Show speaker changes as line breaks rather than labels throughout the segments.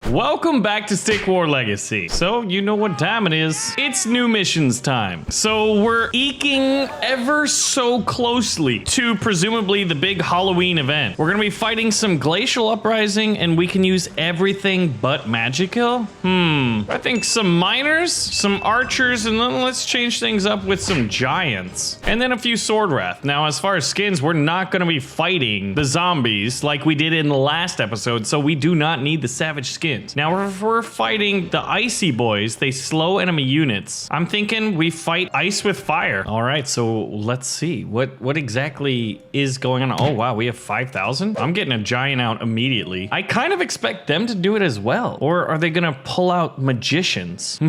Welcome back to Stick War Legacy. So you know what time it is. It's new missions time. So we're eking ever so closely to presumably the big Halloween event. We're gonna be fighting some glacial uprising and we can use everything but magical. I think some miners, some archers, and then let's change things up with some giants. And then a few sword wrath. Now as far as skins, we're not gonna be fighting the zombies like we did in the last episode, so we do not need the savage skins. Now if we're fighting the icy boys, they slow enemy units. I'm thinking we fight ice with fire. All right, so let's see what exactly is going on. Oh wow, we have 5,000. I'm getting a giant out immediately. I kind of expect them to do it as well. Or are they gonna pull out magicians?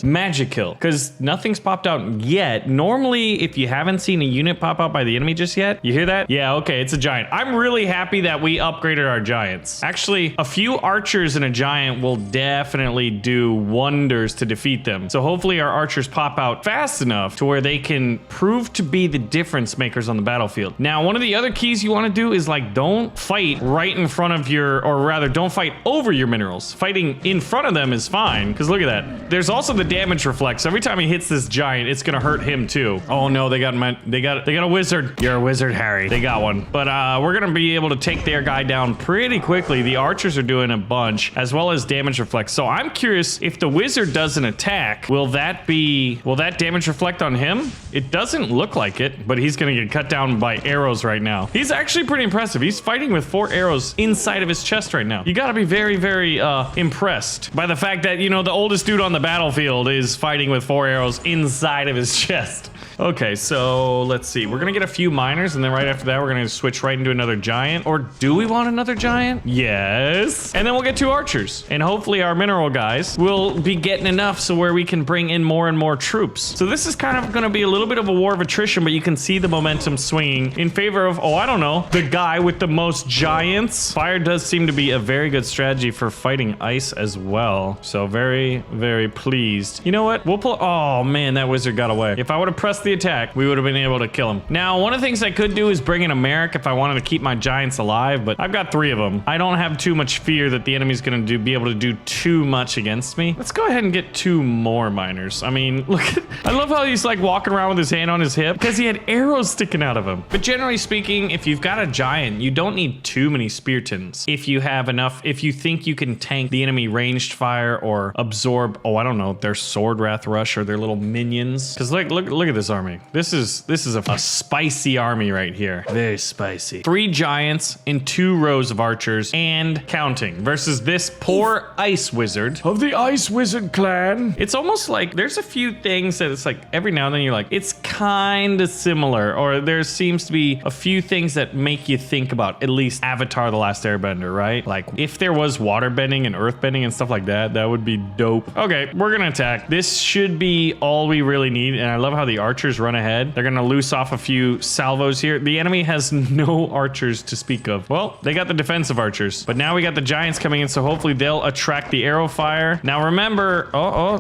Magical, because nothing's popped out yet. Normally, if you haven't seen a unit pop out by the enemy just yet, you hear that? Yeah, okay, it's a giant. I'm really happy that we upgraded our giants. Actually, a few archers and a giant will definitely do wonders to defeat them. So hopefully our archers pop out fast enough to where they can prove to be the difference makers on the battlefield. Now, one of the other keys you want to do is like, don't fight right in front of your, or rather don't fight over your minerals. Fighting in front of them is fine, because look at that. There's also the damage reflex. Every time he hits this giant, it's gonna hurt him too. Oh no, they got a wizard. You're a wizard, Harry. They got one. But we're gonna be able to take their guy down pretty quickly. The archers are doing a bunch, as well as damage reflect. So I'm curious, if the wizard does an attack, will that damage reflect on him? It doesn't look like it, but he's gonna get cut down by arrows right now. He's actually pretty impressive. He's fighting with 4 arrows inside of his chest right now. You gotta be very, very impressed by the fact that, you know, the oldest dude on the battlefield is fighting with 4 arrows inside of his chest. Okay, so let's see. We're gonna get a few miners, and then right after that, we're gonna switch right into another giant. Or do we want another giant? Yes. And then we'll get 2 archers. And hopefully our mineral guys will be getting enough so where we can bring in more and more troops. So this is kind of gonna be a little bit of a war of attrition, but you can see the momentum swinging in favor of, oh, I don't know, the guy with the most giants. Fire does seem to be a very good strategy for fighting ice as well. So very, very pleased. You know what? We'll pull, oh man, that wizard got away. If I would have pressed the attack, we would have been able to kill him. Now, one of the things I could do is bring in a Merrick if I wanted to keep my giants alive, but I've got 3 of them. I don't have too much fear that the enemy's gonna be able to do too much against me. Let's go ahead and get 2 more miners. I mean, look at, I love how he's like walking around with his hand on his hip because he had arrows sticking out of him. But generally speaking, if you've got a giant, you don't need too many Speartons. If you have enough, if you think you can tank the enemy ranged fire or absorb, oh, I don't know, their sword wrath rush or their little minions. Because look at this army. This is a spicy army right here. Very spicy. 3 giants in 2 rows of archers and counting versus this poor ice wizard of the ice wizard clan. It's almost like there's a few things that it's like every now and then you're like, it's kind of similar, or there seems to be a few things that make you think about at least Avatar: The Last Airbender, right? Like if there was water bending and earth bending and stuff like that, that would be dope. Okay, we're gonna attack. This should be all we really need, and I love how the archers run ahead. They're gonna loose off a few salvos here. The enemy has no archers to speak of. Well, they got the defensive archers, but now we got the giants coming in, so hopefully they'll attract the arrow fire. Now remember,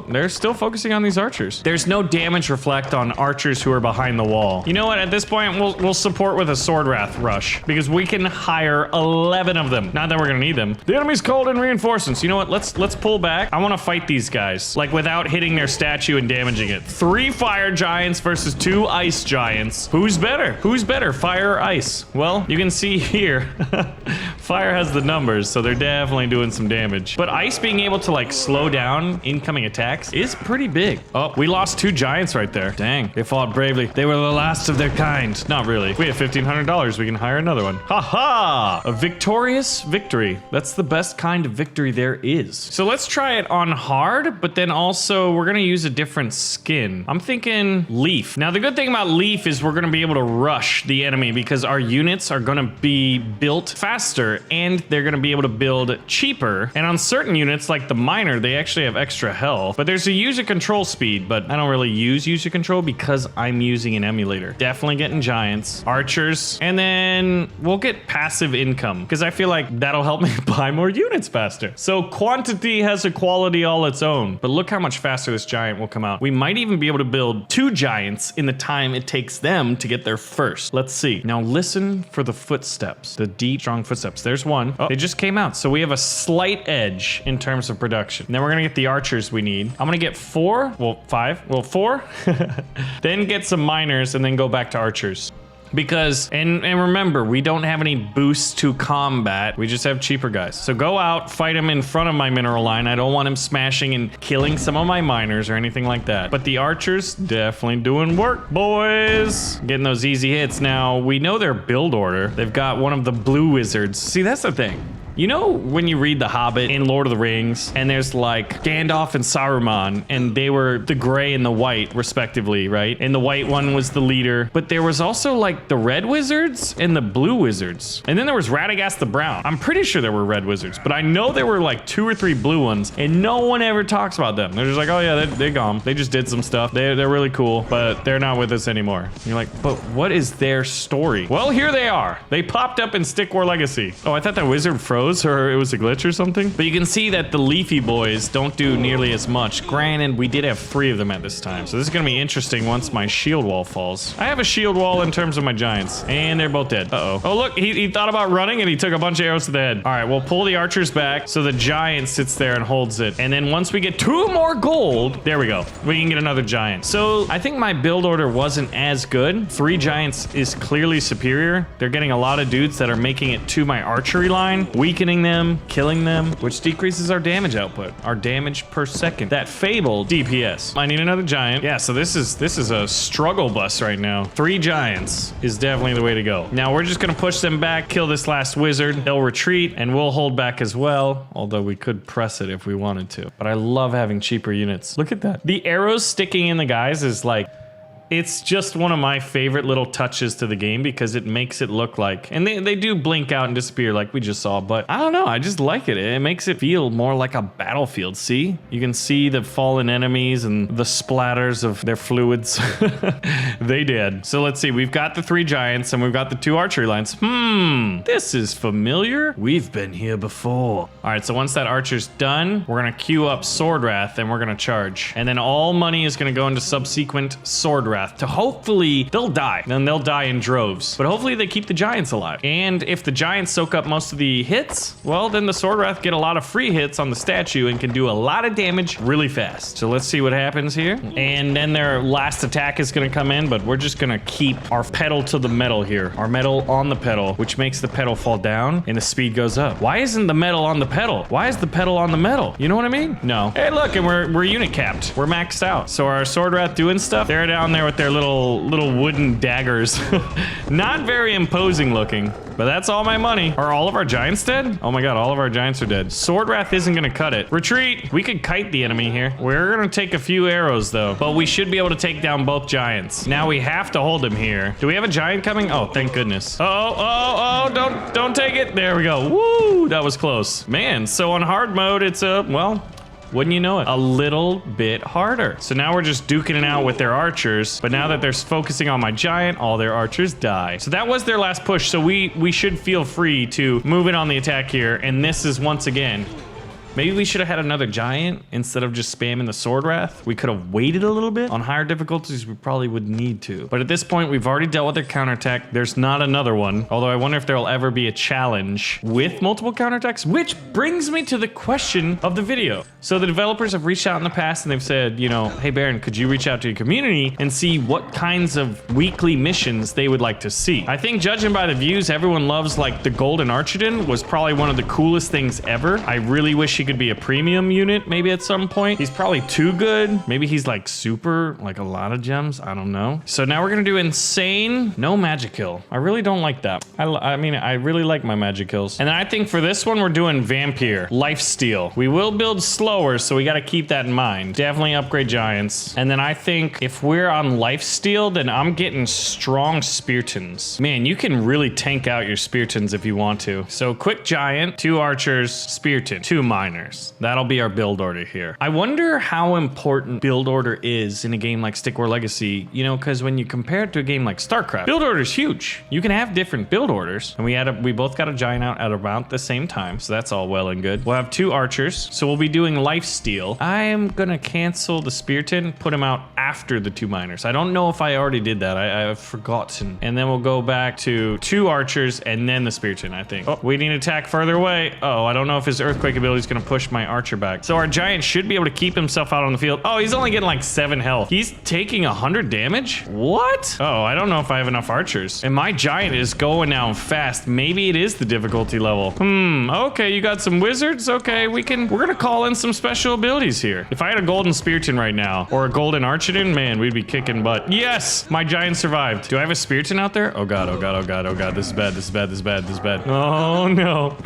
they're still focusing on these archers. There's no damage reflect on archers who are behind the wall. You know what? At this point, we'll support with a sword wrath rush because we can hire 11 of them. Not that we're gonna need them. The enemy's called in reinforcements. You know what? Let's pull back. I want to fight these guys like without hitting their statue and damaging it. 3 fire giants versus 2 ice giants. Who's better? Who's better, fire or ice? Well, you can see here, fire has the numbers, so they're definitely doing some damage. But ice being able to like slow down incoming attacks is pretty big. Oh, we lost 2 giants right there. Dang, they fought bravely. They were the last of their kind. Not really. We have $1,500. We can hire another one. Ha ha! A victorious victory. That's the best kind of victory there is. So let's try it on hard, but then also we're gonna use a different skin. I'm thinking leaf. Now the good thing about leaf is we're gonna be able to rush the enemy because our units are gonna be built faster and they're gonna be able to build cheaper. And on certain units like the miner, they actually have extra health, but there's a user control speed, but I don't really use user control because I'm using an emulator. Definitely getting giants, archers, and then we'll get passive income because I feel like that'll help me buy more units faster. So quantity has a quality all its own, but look how much faster this giant will come out. We might even be able to build 2 giants giants in the time it takes them to get there first. Let's see. Now listen for the footsteps, the deep, strong footsteps. There's one. Oh, they just came out. So we have a slight edge in terms of production. Then we're gonna get the archers we need. I'm gonna get 4, well, 5, well, 4. Then get some miners and then go back to archers. Because, and remember, we don't have any boosts to combat. We just have cheaper guys. So go out, fight him in front of my mineral line. I don't want him smashing and killing some of my miners or anything like that. But the archers, definitely doing work, boys. Getting those easy hits. Now, we know their build order. They've got one of the blue wizards. See, that's the thing. You know when you read The Hobbit in Lord of the Rings, and there's like Gandalf and Saruman, and they were the gray and the white, respectively, right? And the white one was the leader. But there was also like the red wizards and the blue wizards. And then there was Radagast the Brown. I'm pretty sure there were red wizards, but I know there were like 2 or 3 blue ones, and no one ever talks about them. They're just like, oh yeah, they're gone. They just did some stuff. They're really cool, but they're not with us anymore. And you're like, but what is their story? Well, here they are. They popped up in Stick War Legacy. Oh, I thought that wizard froze, or it was a glitch or something. But you can see that the leafy boys don't do nearly as much. Granted, we did have 3 of them at this time. So this is gonna be interesting once my shield wall falls. I have a shield wall in terms of my giants, and they're both dead. Uh-oh. Oh, look, he thought about running and he took a bunch of arrows to the head. All right, we'll pull the archers back so the giant sits there and holds it. And then once we get 2 more gold, there we go. We can get another giant. So I think my build order wasn't as good. 3 giants is clearly superior. They're getting a lot of dudes that are making it to my archery line, weakening them, killing them, which decreases our damage output, our damage per second. That fabled DPS. I need another giant. Yeah, so this is a struggle bus right now. 3 giants is definitely the way to go. Now we're just gonna push them back, kill this last wizard. They'll retreat, and we'll hold back as well, although we could press it if we wanted to. But I love having cheaper units. Look at that. The arrows sticking in the guys is like, it's just one of my favorite little touches to the game because it makes it look like, and they do blink out and disappear like we just saw, but I don't know, I just like it. It makes it feel more like a battlefield. See? You can see the fallen enemies and the splatters of their fluids. They did. So let's see, we've got the 3 giants and we've got the 2 archery lines. This is familiar. We've been here before. All right, so once that archer's done, we're gonna queue up Sword Wrath and we're gonna charge. And then all money is gonna go into subsequent Sword Wrath to hopefully, they'll die. Then they'll die in droves. But hopefully they keep the giants alive. And if the giants soak up most of the hits, well, then the Sword Wrath get a lot of free hits on the statue and can do a lot of damage really fast. So let's see what happens here. And then their last attack is gonna come in, but we're just gonna keep our pedal to the metal here. Our metal on the pedal, which makes the pedal fall down and the speed goes up. Why isn't the metal on the pedal? Why is the pedal on the metal? You know what I mean? No. Hey, look, and we're unit capped. We're maxed out. So our Sword Wrath doing stuff, they're down there with their little wooden daggers. Not very imposing looking, but that's all my money. Are all of our giants dead? Oh my god, all of our giants are dead. Sword Wrath isn't gonna cut it. Retreat! We could kite the enemy here. We're gonna take a few arrows though, but we should be able to take down both giants. Now we have to hold him here. Do we have a giant coming? Oh, thank goodness. Oh, don't take it. There we go. Woo, that was close. Man, so on hard mode, it's well, wouldn't you know it, a little bit harder. So now we're just duking it out with their archers, but now that they're focusing on my giant, all their archers die. So that was their last push, so we should feel free to move in on the attack here, and this is once again, maybe we should have had another giant instead of just spamming the Sword Wrath. We could have waited a little bit. On higher difficulties, we probably would need to. But at this point, we've already dealt with their counterattack. There's not another one. Although I wonder if there'll ever be a challenge with multiple counterattacks, which brings me to the question of the video. So the developers have reached out in the past and they've said, you know, hey Baron, could you reach out to your community and see what kinds of weekly missions they would like to see? I think judging by the views, everyone loves like the Golden Archidon was probably one of the coolest things ever. I really wish he could be a premium unit maybe at some point. He's probably too good. Maybe he's like super, like a lot of gems. I don't know. So now we're gonna do insane, no magic kill. I really don't like that. I mean, I really like my magic kills. And then I think for this one, we're doing Vampire, Lifesteal. We will build slower, so we gotta keep that in mind. Definitely upgrade giants. And then I think if we're on Lifesteal, then I'm getting strong Speartons. Man, you can really tank out your Speartons if you want to. So quick giant, 2 archers, Spearton, 2 miners. miners. That'll be our build order here. I wonder how important build order is in a game like Stick War Legacy, you know, because when you compare it to a game like StarCraft, build order is huge. You can have different build orders, and we both got a giant out at about the same time, so that's all well and good. We'll have 2 archers, so we'll be doing lifesteal. I am gonna cancel the Spearton, put him out after the 2 miners. I don't know if I already did that. I've forgotten. And then we'll go back to 2 archers and then the Spearton, I think. Oh, we need to attack further away. Oh, I don't know if his earthquake ability is gonna push my archer back. So our giant should be able to keep himself out on the field. Oh, he's only getting like 7 health. He's taking 100 damage? What? Oh, I don't know if I have enough archers. And my giant is going down fast. Maybe it is the difficulty level. Okay, you got some wizards? Okay, we're gonna call in some special abilities here. If I had a golden Spearton right now, or a golden Archidon, man, we'd be kicking butt. Yes! My giant survived. Do I have a Spearton out there? Oh god, oh god, oh god, oh god. This is bad, this is bad, this is bad, this is bad. Oh no.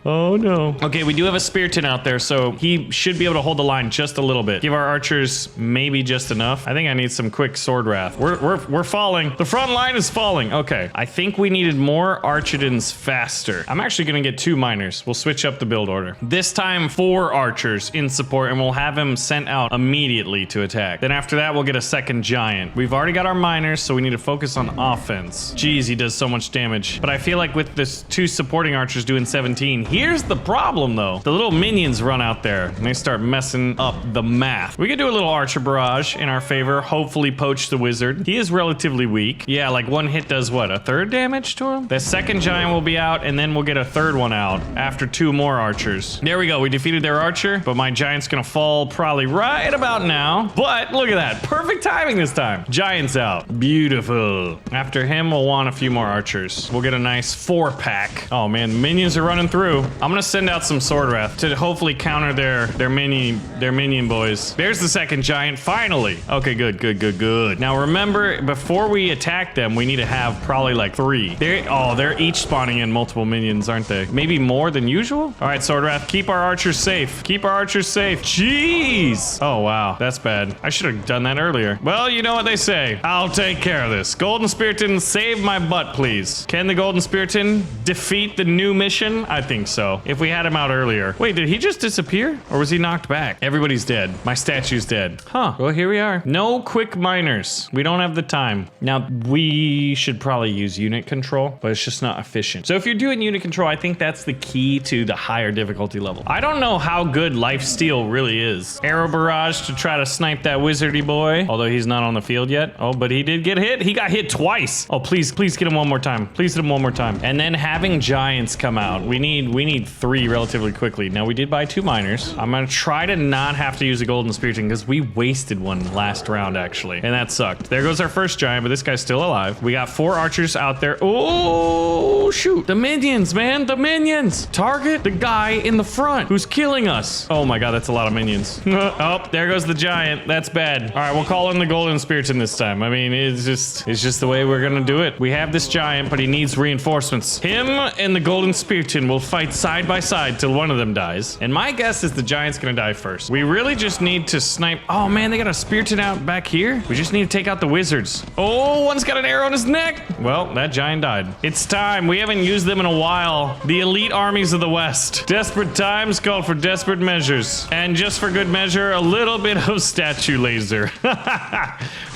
Oh no. Okay, we do have a Spearton out there, so he should be able to hold the line just a little bit. Give our archers maybe just enough. I think I need some quick sword wrath. We're falling. The front line is falling. Okay. I think we needed more Archidons faster. I'm actually gonna get 2 miners. We'll switch up the build order. This time 4 archers in support, and we'll have him sent out immediately to attack. Then after that, we'll get a second giant. We've already got our miners, so we need to focus on offense. Jeez, he does so much damage. But I feel like with this 2 supporting archers doing 17, here's the problem though. The little minions run out there and they start messing up the math. We could do a little archer barrage in our favor, hopefully poach the wizard. He is relatively weak. Yeah, like 1 hit does what, a 3rd damage to him? The second giant will be out, and then we'll get a 3rd one out after 2 more archers. There we go, we defeated their archer, but my giant's gonna fall probably right about now. But look at that, perfect timing this time. Giant's out, beautiful. After him, we'll want a few more archers. We'll get a nice 4-pack. Oh man, minions are running through. I'm gonna send out some sword wrath to hopefully counter their minion boys. There's the second giant, finally. Okay, good, good, good, good. Now remember, before we attack them, we need to have probably like 3. They're each spawning in multiple minions, aren't they? Maybe more than usual? All right, sword wrath, keep our archers safe. Keep our archers safe. Jeez. Oh wow, that's bad. I should have done that earlier. Well, you know what they say. I'll take care of this. Golden Spearton, save my butt, please. Can the Golden Spearton defeat the new mission? I think so. If we had him out earlier. Wait, did he just disappear? Or was he knocked back? Everybody's dead. My statue's dead. Huh. Well, here we are. No quick miners. We don't have the time. Now, we should probably use unit control, but it's just not efficient. So if you're doing unit control, I think that's the key to the higher difficulty level. I don't know how good lifesteal really is. Arrow barrage to try to snipe that wizardy boy, although he's not on the field yet. Oh, but he did get hit. He got hit twice. Oh, please get him one more time. Please hit him one more time. And then having giants come out. We need 3 relatively quickly. Now we did buy 2 miners. I'm gonna try to not have to use a golden Spearton because we wasted one last round actually, and that sucked. There goes our first giant, but this guy's still alive. We got 4 archers out there. Oh shoot, the minions, man, the minions. Target the guy in the front who's killing us. Oh my god, that's a lot of minions. Oh, there goes the giant. That's bad. All right, we'll call in the golden Spearton this time. I mean, it's just the way we're gonna do it. We have this giant, but he needs reinforcements. Him and the golden Spearton will fight side by side till one of them dies. And my guess is the giant's gonna die first. We really just need to snipe. Oh man, they got a Spearton out back here. We just need to take out the wizards. Oh, one's got an arrow in his neck. Well, that giant died. It's time. We haven't used them in a while. The elite armies of the West. Desperate times call for desperate measures. And just for good measure, a little bit of statue laser.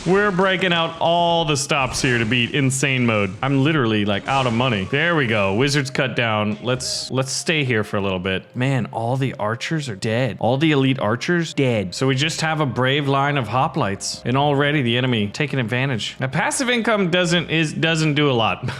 We're breaking out all the stops here to beat insane mode. I'm literally like out of money. There we go. Wizards cut down. Let's stay here for a little bit. Man, all the archers are dead. All the elite archers dead. So we just have a brave line of hoplites, and already the enemy taking advantage. Now, passive income doesn't do a lot.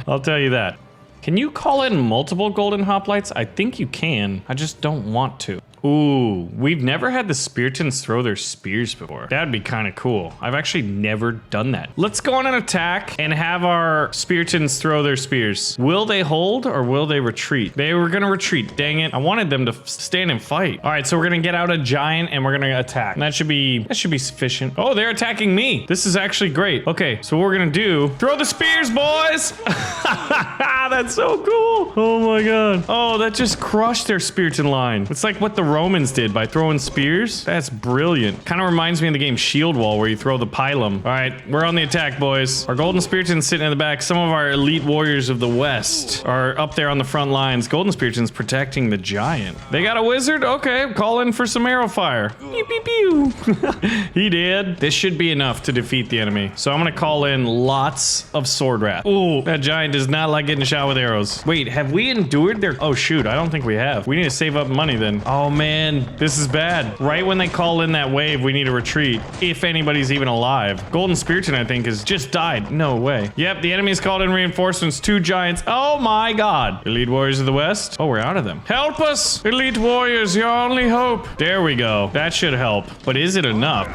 I'll tell you that. Can you call in multiple golden hoplites? I think you can. I just don't want to. Ooh, we've never had the Speartons throw their spears before. That'd be kind of cool. I've actually never done that. Let's go on an attack and have our Speartons throw their spears. Will they hold or will they retreat? They were gonna retreat, dang it. I wanted them to stand and fight. All right, so we're gonna get out a giant and we're gonna attack. And that should be sufficient. Oh, they're attacking me. This is actually great. Okay, so what we're gonna do, throw the spears, boys. That's so cool. Oh my God. Oh, that just crushed their Spearton line. It's like what the Romans did by throwing spears. That's brilliant. Kind of reminds me of the game Shield Wall where you throw the pylum. All right, we're on the attack, boys. Our Golden Spearton's sitting in the back. Some of our elite warriors of the West are up there on the front lines. Golden Spearton's protecting the giant. They got a wizard? Okay, call in for some arrow fire. Pew, pew, pew. He did. This should be enough to defeat the enemy. So I'm gonna call in lots of sword wrath. Ooh, that giant does not like getting shot with arrows. Wait, have we endured their... Oh shoot, I don't think we have. We need to save up money then. Oh man, this is bad. Right when they call in that wave, we need to retreat. If anybody's even alive. Golden Spearton, I think, has just died. No way. Yep, the enemy's called in reinforcements. 2 giants. Oh my god. Elite warriors of the West. Oh, we're out of them. Help us, elite warriors, your only hope. There we go. That should help. But is it enough?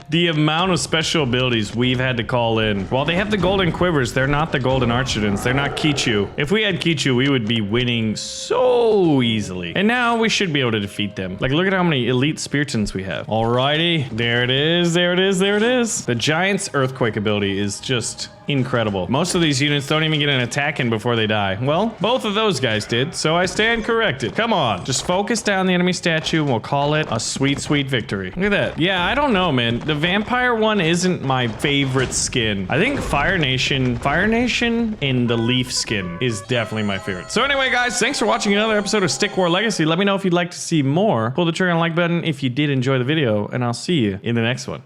The amount of special abilities we've had to call in. While they have the golden quivers, they're not the golden archidons. They're not Kichu. If we had Kichu, we would be winning so easily. And now we should be able to defeat them. Like, look at how many elite Speartons we have. Alrighty. There it is. There it is. There it is. The giant's earthquake ability is just incredible. Most of these units don't even get an attack in before they die. Well, both of those guys did, so I stand corrected. Come on. Just focus down the enemy statue and we'll call it a sweet, sweet victory. Look at that. Yeah, I don't know, man. The vampire one isn't my favorite skin. I think Fire Nation in the leaf skin is definitely my favorite. So anyway, guys, thanks for watching another episode of Stick War Legacy. Let me know if you'd like to see more. Pull the trigger on the like button if you did enjoy the video, and I'll see you in the next one.